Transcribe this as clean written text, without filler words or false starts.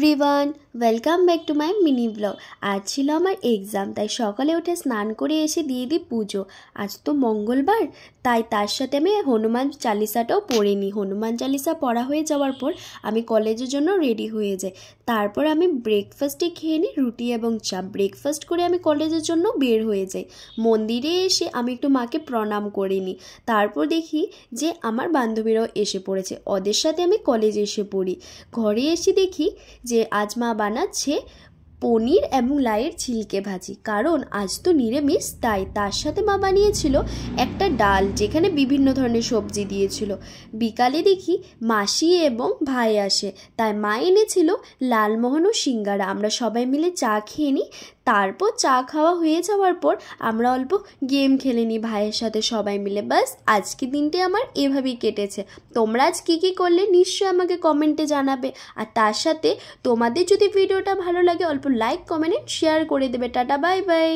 Everyone, welcome back to my mini blog. আজ ছিল আমার এক্সাম, তাই সকালে উঠে স্নান করে এসে দিয়ে দিই পুজো। আজ তো মঙ্গলবার, তাই তার সাথে আমি হনুমান চালিসাটাও পড়ে নিই। হনুমান চালিসা পড়া হয়ে যাওয়ার পর আমি কলেজের জন্য রেডি হয়ে যাই। তারপর আমি ব্রেকফাস্টে খেয়ে নিই রুটি এবং চা। ব্রেকফাস্ট করে আমি কলেজের জন্য বের হয়ে যাই। মন্দিরে এসে আমি একটু মাকে প্রণাম করে নিই। তারপর দেখি যে আমার বান্ধবীরাও এসে পড়েছে, ওদের সাথে আমি কলেজে এসে পড়ি। ঘরে এসে দেখি যে আজ মা বানাচ্ছে পনির এবং লাইয়ের ছিলকে ভাজি, কারণ আজ তো নিরামিষ, তাই তার সাথে মা বানিয়েছিল একটা ডাল যেখানে বিভিন্ন ধরনের সবজি দিয়েছিল। বিকালে দেখি মাসি এবং ভাই আসে, তাই মা এনেছিল লালমোহন ও সিঙ্গারা। আমরা সবাই মিলে চা খেয়ে নিই। তারপর চা খাওয়া হয়ে যাওয়ার পর আমরা অল্প গেম খেলে নিই ভাইয়ের সাথে সবাই মিলে। বাস আজকে দিনটি আমার এভাবেই কেটেছে। তোমরা আজ কী কী করলে নিশ্চয়ই আমাকে কমেন্টে জানাবে। আর তার সাথে তোমাদের যদি ভিডিওটা ভালো লাগে অল্প লাইক, কমেন্ট, শেয়ার করে দেবে। Tata, bye bye.